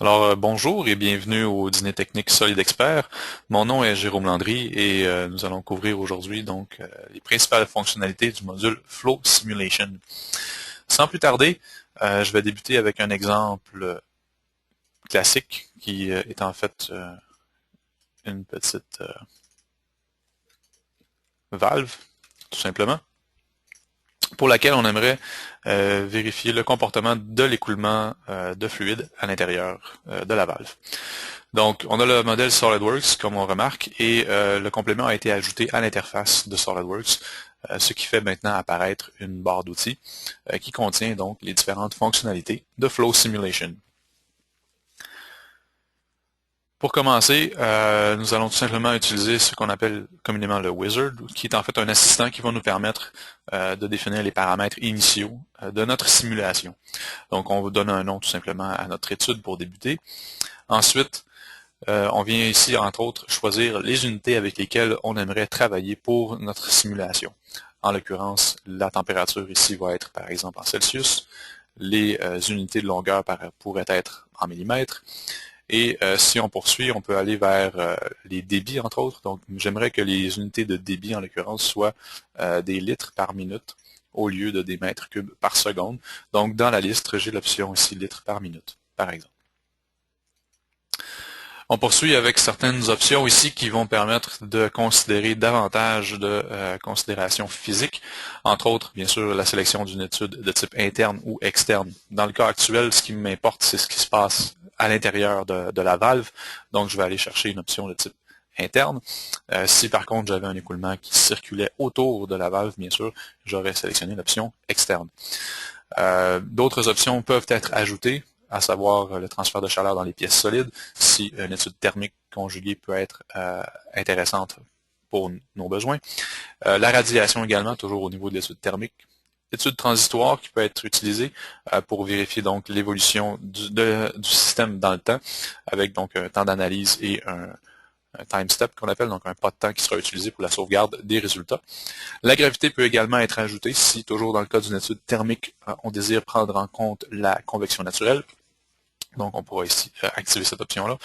Bonjour et bienvenue au dîner technique Solid Expert. Mon nom est Jérôme Landry et nous allons couvrir aujourd'hui les principales fonctionnalités du module Flow Simulation. Sans plus tarder, je vais débuter avec un exemple classique qui est en fait une petite valve, tout simplement, pour laquelle on aimerait vérifier le comportement de l'écoulement de fluide à l'intérieur de la valve. Donc, on a le modèle SolidWorks, comme on remarque, et le complément a été ajouté à l'interface de SolidWorks, ce qui fait maintenant apparaître une barre d'outils qui contient donc les différentes fonctionnalités de Flow Simulation. Pour commencer, nous allons tout simplement utiliser ce qu'on appelle communément le Wizard, qui est en fait un assistant qui va nous permettre de définir les paramètres initiaux de notre simulation. Donc, on vous donne un nom tout simplement à notre étude pour débuter. Ensuite, on vient ici, entre autres, choisir les unités avec lesquelles on aimerait travailler pour notre simulation. En l'occurrence, la température ici va être par exemple en Celsius, les unités de longueur pourraient être en millimètres, et si on poursuit, on peut aller vers les débits, entre autres. Donc, j'aimerais que les unités de débit, en l'occurrence, soient des litres par minute au lieu de des mètres cubes par seconde. Donc, dans la liste, j'ai l'option ici litres par minute, par exemple. On poursuit avec certaines options ici qui vont permettre de considérer davantage de considérations physiques, entre autres, bien sûr, la sélection d'une étude de type interne ou externe. Dans le cas actuel, ce qui m'importe, c'est ce qui se passe à l'intérieur de la valve, donc je vais aller chercher une option de type interne. Si par contre j'avais un écoulement qui circulait autour de la valve, bien sûr, j'aurais sélectionné l'option externe. D'autres options peuvent être ajoutées, à savoir le transfert de chaleur dans les pièces solides, si une étude thermique conjuguée peut être intéressante pour nos besoins. La radiation également, toujours au niveau de l'étude thermique. Étude transitoire qui peut être utilisée pour vérifier donc l'évolution du système dans le temps, avec donc un temps d'analyse et un time step qu'on appelle, donc un pas de temps qui sera utilisé pour la sauvegarde des résultats. La gravité peut également être ajoutée si, toujours dans le cas d'une étude thermique, on désire prendre en compte la convection naturelle. Donc, on pourra ici activer cette option-là.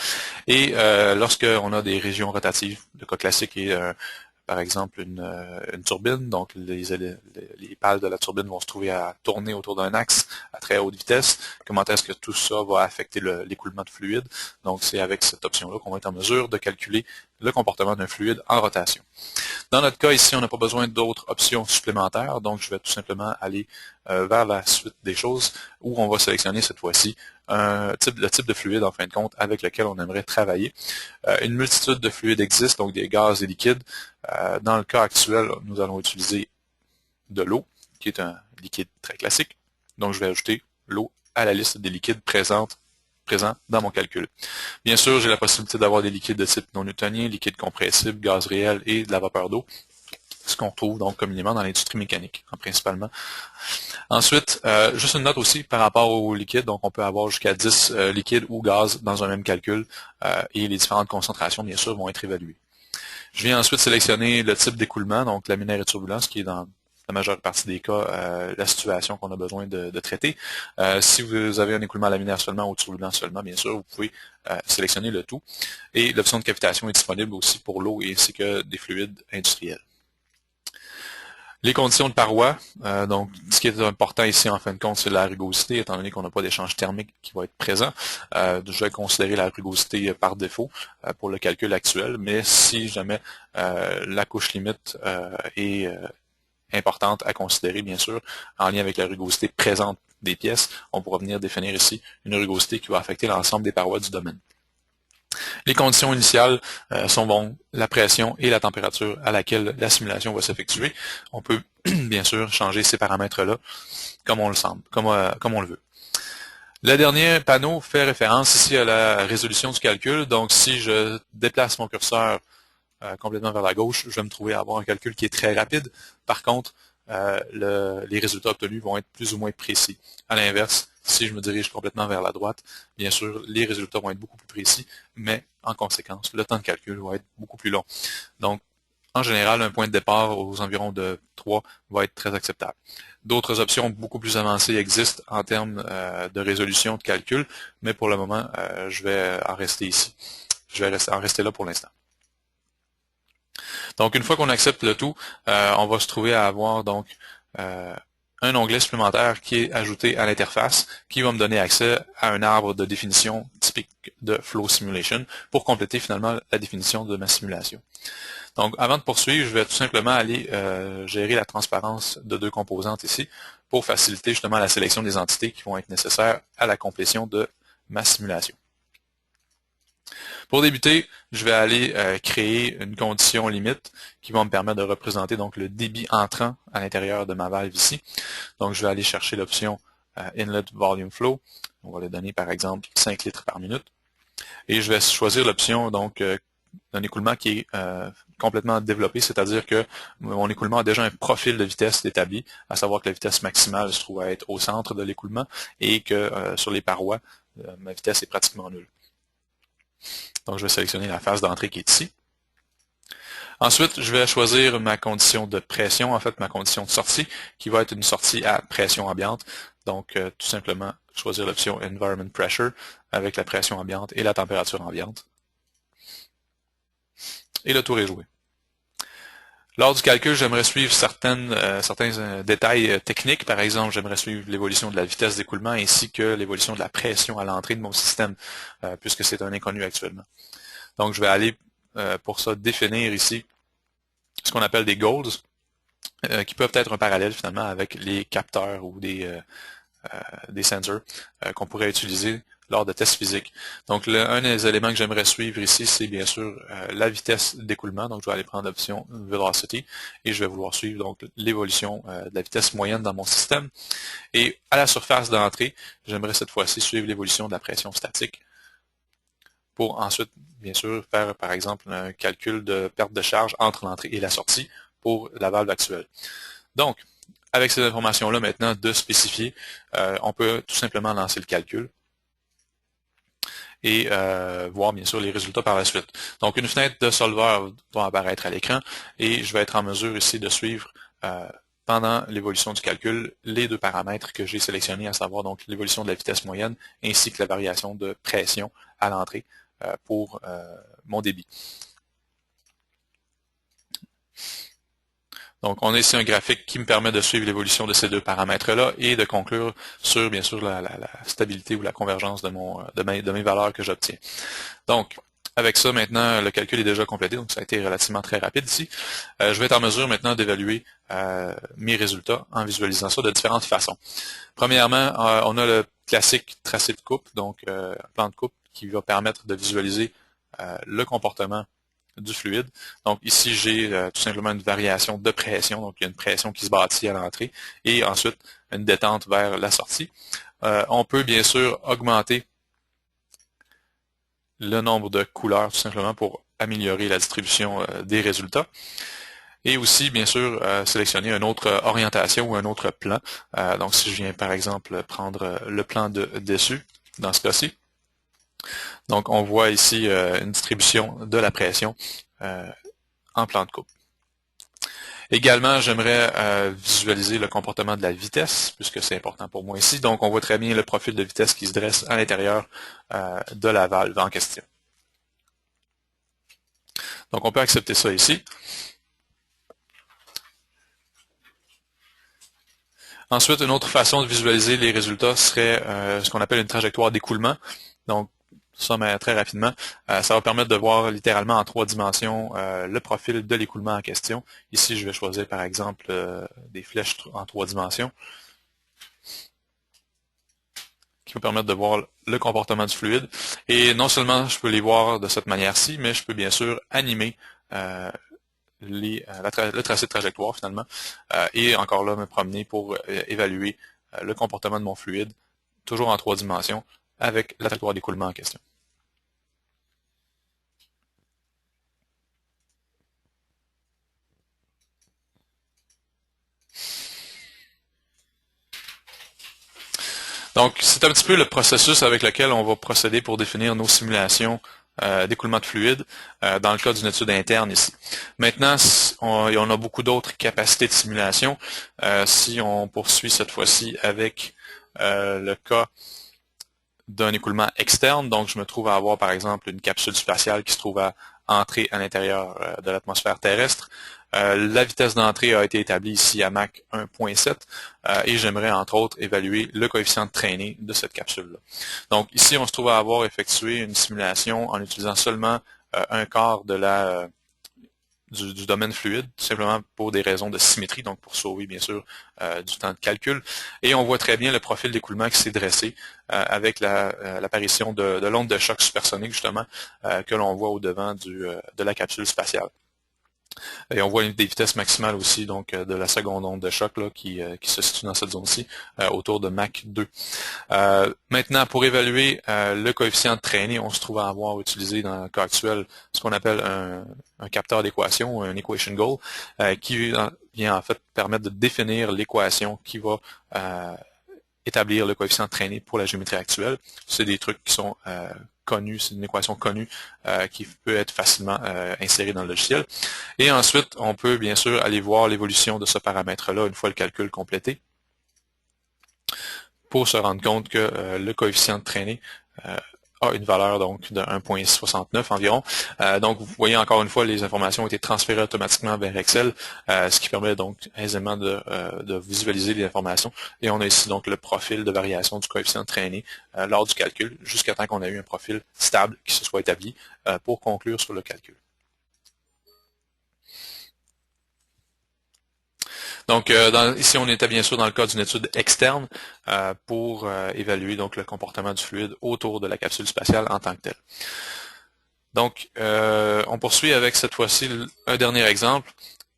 Et lorsqu'on a des régions rotatives, le cas classique est par exemple une turbine, donc les pales de la turbine vont se trouver à tourner autour d'un axe à très haute vitesse. Comment est-ce que tout ça va affecter l'écoulement de fluide? Donc c'est avec cette option-là qu'on va être en mesure de calculer le comportement d'un fluide en rotation. Dans notre cas ici, on n'a pas besoin d'autres options supplémentaires, donc je vais tout simplement aller vers la suite des choses où on va sélectionner cette fois-ci le type de fluide en fin de compte avec lequel on aimerait travailler. Une multitude de fluides existent, donc des gaz et liquides. Dans le cas actuel, nous allons utiliser de l'eau, qui est un liquide très classique. Donc je vais ajouter l'eau à la liste des liquides présents dans mon calcul. Bien sûr, j'ai la possibilité d'avoir des liquides de type non newtonien, liquide compressible, gaz réel et de la vapeur d'eau, ce qu'on trouve donc communément dans l'industrie mécanique, principalement. Ensuite, juste une note aussi par rapport aux liquides, donc on peut avoir jusqu'à 10 liquides ou gaz dans un même calcul et les différentes concentrations, bien sûr, vont être évaluées. Je viens ensuite sélectionner le type d'écoulement, donc laminaire et turbulence, qui est dans la majeure partie des cas la situation qu'on a besoin de traiter. Si vous avez un écoulement laminaire seulement ou turbulent seulement, bien sûr, vous pouvez sélectionner le tout. Et l'option de cavitation est disponible aussi pour l'eau ainsi que des fluides industriels. Les conditions de paroi, donc ce qui est important ici en fin de compte, c'est la rugosité, étant donné qu'on n'a pas d'échange thermique qui va être présent. Je vais considérer la rugosité par défaut pour le calcul actuel, mais si jamais la couche limite est importante à considérer, bien sûr, en lien avec la rugosité présente des pièces, on pourra venir définir ici une rugosité qui va affecter l'ensemble des parois du domaine. Les conditions initiales sont bon, la pression et la température à laquelle la simulation va s'effectuer. On peut bien sûr changer ces paramètres-là comme on le semble, comme on le veut. Le dernier panneau fait référence ici à la résolution du calcul. Donc, si je déplace mon curseur complètement vers la gauche, je vais me trouver à avoir un calcul qui est très rapide. Par contre, les résultats obtenus vont être plus ou moins précis. À l'inverse, si je me dirige complètement vers la droite, bien sûr, les résultats vont être beaucoup plus précis, mais en conséquence, le temps de calcul va être beaucoup plus long. Donc, en général, un point de départ aux environs de 3 va être très acceptable. D'autres options beaucoup plus avancées existent en termes de résolution de calcul, mais pour le moment, je vais en rester ici. Je vais en rester là pour l'instant. Donc, une fois qu'on accepte le tout, on va se trouver à avoir donc un onglet supplémentaire qui est ajouté à l'interface, qui va me donner accès à un arbre de définition typique de Flow Simulation pour compléter finalement la définition de ma simulation. Donc, avant de poursuivre, je vais tout simplement aller gérer la transparence de deux composantes ici pour faciliter justement la sélection des entités qui vont être nécessaires à la complétion de ma simulation. Pour débuter, je vais aller créer une condition limite qui va me permettre de représenter donc le débit entrant à l'intérieur de ma valve ici. Donc, je vais aller chercher l'option Inlet Volume Flow. On va le donner par exemple 5 litres par minute. Et je vais choisir l'option donc d'un écoulement qui est complètement développé, c'est-à-dire que mon écoulement a déjà un profil de vitesse établi, à savoir que la vitesse maximale se trouve à être au centre de l'écoulement et que sur les parois, ma vitesse est pratiquement nulle. Donc, je vais sélectionner la phase d'entrée qui est ici. Ensuite, je vais choisir ma condition de pression, en fait ma condition de sortie, qui va être une sortie à pression ambiante. Donc, tout simplement, choisir l'option Environment Pressure avec la pression ambiante et la température ambiante. Et le tour est joué. Lors du calcul, j'aimerais suivre certains détails techniques. Par exemple, j'aimerais suivre l'évolution de la vitesse d'écoulement ainsi que l'évolution de la pression à l'entrée de mon système, puisque c'est un inconnu actuellement. Donc, je vais aller pour ça définir ici ce qu'on appelle des goals, qui peuvent être un parallèle finalement avec les capteurs ou des sensors qu'on pourrait utiliser lors de tests physiques. Donc, un des éléments que j'aimerais suivre ici, c'est bien sûr la vitesse d'écoulement. Donc, je vais aller prendre l'option Velocity et je vais vouloir suivre donc l'évolution de la vitesse moyenne dans mon système. Et à la surface d'entrée, j'aimerais cette fois-ci suivre l'évolution de la pression statique pour ensuite, bien sûr, faire par exemple un calcul de perte de charge entre l'entrée et la sortie pour la valve actuelle. Donc, avec ces informations-là maintenant de spécifier, on peut tout simplement lancer le calcul et voir bien sûr les résultats par la suite. Donc une fenêtre de solver va apparaître à l'écran et je vais être en mesure ici de suivre pendant l'évolution du calcul les deux paramètres que j'ai sélectionnés, à savoir donc l'évolution de la vitesse moyenne ainsi que la variation de pression à l'entrée pour mon débit. Donc, on a ici un graphique qui me permet de suivre l'évolution de ces deux paramètres-là et de conclure sur, bien sûr, la stabilité ou la convergence de mes valeurs que j'obtiens. Donc, avec ça, maintenant, le calcul est déjà complété, donc ça a été relativement très rapide ici. Je vais être en mesure maintenant d'évaluer mes résultats en visualisant ça de différentes façons. Premièrement, on a le classique tracé de coupe, donc un plan de coupe qui va permettre de visualiser le comportement du fluide. Donc ici, j'ai tout simplement une variation de pression. Donc il y a une pression qui se bâtit à l'entrée et ensuite une détente vers la sortie. On peut bien sûr augmenter le nombre de couleurs tout simplement pour améliorer la distribution des résultats. Et aussi, bien sûr, sélectionner une autre orientation ou un autre plan. Donc si je viens par exemple prendre le plan de dessus, dans ce cas-ci, donc on voit ici une distribution de la pression en plan de coupe. Également, j'aimerais visualiser le comportement de la vitesse, puisque c'est important pour moi ici. Donc, on voit très bien le profil de vitesse qui se dresse à l'intérieur de la valve en question. Donc, on peut accepter ça ici. Ensuite, une autre façon de visualiser les résultats serait ce qu'on appelle une trajectoire d'écoulement. Donc, ça, mais très rapidement, ça va permettre de voir littéralement en 3 dimensions le profil de l'écoulement en question. Ici, je vais choisir par exemple des flèches en 3 dimensions qui vont permettre de voir le comportement du fluide. Et non seulement je peux les voir de cette manière-ci, mais je peux bien sûr animer le tracé de trajectoire finalement et encore là me promener pour évaluer le comportement de mon fluide, toujours en 3 dimensions, avec la trajectoire d'écoulement en question. Donc, c'est un petit peu le processus avec lequel on va procéder pour définir nos simulations d'écoulement de fluide dans le cas d'une étude interne ici. Maintenant, on a beaucoup d'autres capacités de simulation. Si on poursuit cette fois-ci avec le cas d'un écoulement externe, donc je me trouve à avoir par exemple une capsule spatiale qui se trouve à entrer à l'intérieur de l'atmosphère terrestre. La vitesse d'entrée a été établie ici à Mach 1.7 et j'aimerais entre autres évaluer le coefficient de traînée de cette capsule-là. Donc ici, on se trouve à avoir effectué une simulation en utilisant seulement un quart de du domaine fluide, tout simplement pour des raisons de symétrie, donc pour sauver bien sûr du temps de calcul. Et on voit très bien le profil d'écoulement qui s'est dressé avec l'apparition de l'onde de choc supersonique justement que l'on voit au-devant de la capsule spatiale. Et on voit des vitesses maximales aussi, donc de la seconde onde de choc là, qui se situe dans cette zone-ci, autour de Mach 2. Maintenant, pour évaluer le coefficient de traînée, on se trouve à avoir utilisé dans le cas actuel ce qu'on appelle un capteur d'équation, un equation goal, qui vient en fait permettre de définir l'équation qui va établir le coefficient de traînée pour la géométrie actuelle. C'est des trucs qui sont connus, c'est une équation connue qui peut être facilement insérée dans le logiciel. Et ensuite, on peut bien sûr aller voir l'évolution de ce paramètre-là une fois le calcul complété pour se rendre compte que le coefficient de traînée a une valeur donc de 1.69 environ. Donc vous voyez encore une fois les informations ont été transférées automatiquement vers Excel, ce qui permet donc aisément de visualiser les informations. Et on a ici donc le profil de variation du coefficient de traînée lors du calcul, jusqu'à temps qu'on ait eu un profil stable qui se soit établi pour conclure sur le calcul. Donc ici, on était bien sûr dans le cas d'une étude externe pour évaluer donc le comportement du fluide autour de la capsule spatiale en tant que telle. Donc, on poursuit avec cette fois-ci un dernier exemple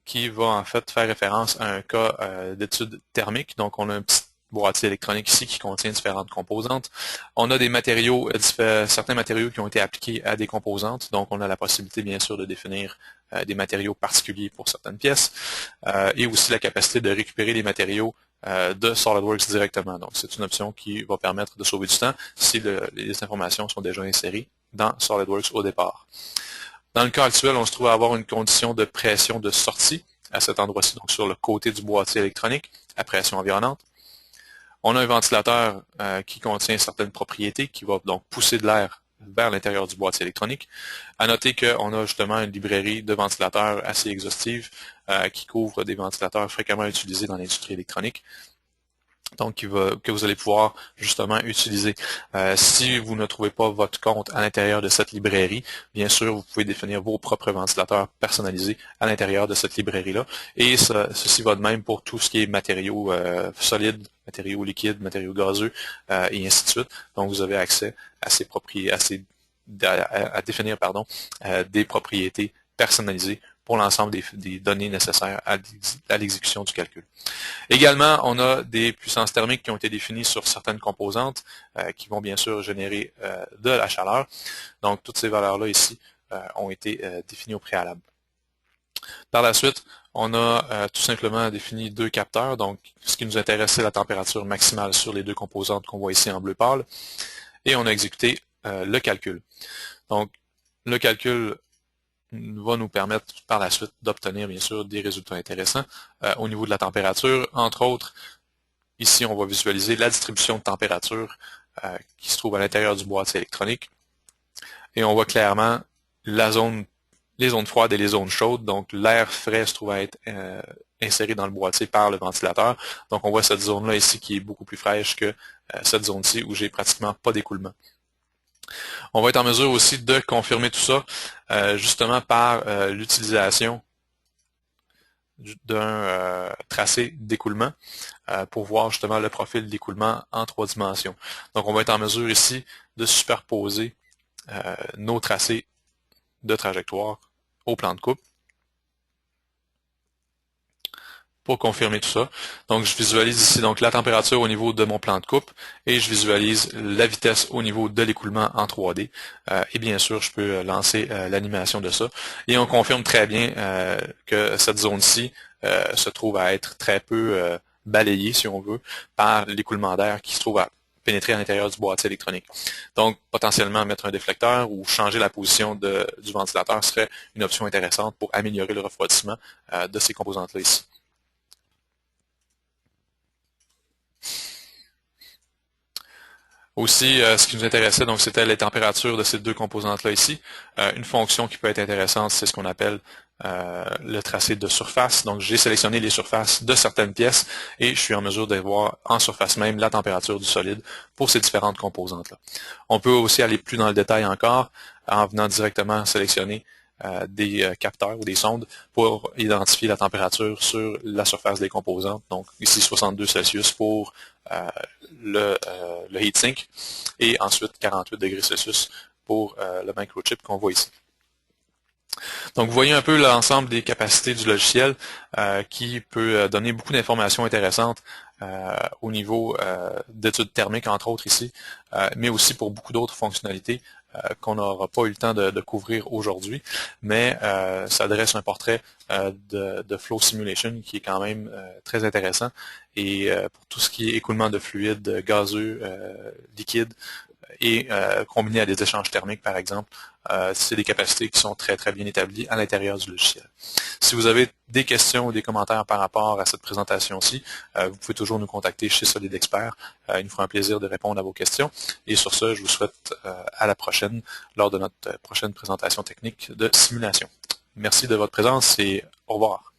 qui va en fait faire référence à un cas d'étude thermique. Donc, on a un petit boîtier électronique ici qui contient différentes composantes. On a des matériaux, certains matériaux qui ont été appliqués à des composantes. Donc, on a la possibilité bien sûr de définir des matériaux particuliers pour certaines pièces et aussi la capacité de récupérer les matériaux de SolidWorks directement. Donc, c'est une option qui va permettre de sauver du temps si les informations sont déjà insérées dans SolidWorks au départ. Dans le cas actuel, on se trouve à avoir une condition de pression de sortie à cet endroit-ci, donc sur le côté du boîtier électronique, à pression environnante. On a un ventilateur qui contient certaines propriétés, qui va donc pousser de l'air vers l'intérieur du boîtier électronique. À noter qu'on a justement une librairie de ventilateurs assez exhaustive qui couvre des ventilateurs fréquemment utilisés dans l'industrie électronique. Donc, que vous allez pouvoir justement utiliser. Si vous ne trouvez pas votre compte à l'intérieur de cette librairie, bien sûr, vous pouvez définir vos propres ventilateurs personnalisés à l'intérieur de cette librairie-là. Et ceci va de même pour tout ce qui est matériaux solides, matériaux liquides, matériaux gazeux, et ainsi de suite. Donc, vous avez accès à ces propriétés, à définir des propriétés personnalisées pour l'ensemble des données nécessaires à l'exécution du calcul. Également, on a des puissances thermiques qui ont été définies sur certaines composantes qui vont bien sûr générer de la chaleur. Donc, toutes ces valeurs-là ici ont été définies au préalable. Par la suite, on a tout simplement défini deux capteurs. Donc, ce qui nous intéresse, c'est la température maximale sur les deux composantes qu'on voit ici en bleu pâle. Et on a exécuté le calcul. Donc, le calcul va nous permettre par la suite d'obtenir bien sûr des résultats intéressants au niveau de la température. Entre autres, ici on va visualiser la distribution de température qui se trouve à l'intérieur du boîtier électronique. Et on voit clairement les zones froides et les zones chaudes. Donc l'air frais se trouve à être inséré dans le boîtier par le ventilateur. Donc on voit cette zone-là ici qui est beaucoup plus fraîche que cette zone-ci où j'ai pratiquement pas d'écoulement. On va être en mesure aussi de confirmer tout ça justement par l'utilisation d'un tracé d'écoulement pour voir justement le profil d'écoulement en 3 dimensions. Donc on va être en mesure ici de superposer nos tracés de trajectoire au plan de coupe pour confirmer tout ça. Donc, je visualise ici donc la température au niveau de mon plan de coupe et je visualise la vitesse au niveau de l'écoulement en 3D. Et bien sûr, je peux lancer l'animation de ça. Et on confirme très bien que cette zone-ci se trouve à être très peu balayée, si on veut, par l'écoulement d'air qui se trouve à pénétrer à l'intérieur du boîtier électronique. Donc, potentiellement mettre un déflecteur ou changer la position du ventilateur serait une option intéressante pour améliorer le refroidissement de ces composantes-là ici. Aussi, ce qui nous intéressait, donc, c'était les températures de ces deux composantes-là ici. Une fonction qui peut être intéressante, c'est ce qu'on appelle le tracé de surface. Donc, j'ai sélectionné les surfaces de certaines pièces et je suis en mesure de voir en surface même la température du solide pour ces différentes composantes-là. On peut aussi aller plus dans le détail encore en venant directement sélectionner des capteurs ou des sondes pour identifier la température sur la surface des composantes. Donc ici 62 Celsius pour le heatsink et ensuite 48 degrés Celsius pour le microchip qu'on voit ici. Donc, vous voyez un peu l'ensemble des capacités du logiciel qui peut donner beaucoup d'informations intéressantes au niveau d'études thermiques, entre autres ici, mais aussi pour beaucoup d'autres fonctionnalités qu'on n'aura pas eu le temps de couvrir aujourd'hui, mais ça dresse un portrait de Flow Simulation qui est quand même très intéressant. Et pour tout ce qui est écoulement de fluides gazeux, liquides, et combiné à des échanges thermiques, par exemple, c'est des capacités qui sont très, très bien établies à l'intérieur du logiciel. Si vous avez des questions ou des commentaires par rapport à cette présentation-ci, vous pouvez toujours nous contacter chez Solid Expert. Il nous fera un plaisir de répondre à vos questions. Et sur ce, je vous souhaite à la prochaine, lors de notre prochaine présentation technique de simulation. Merci de votre présence et au revoir.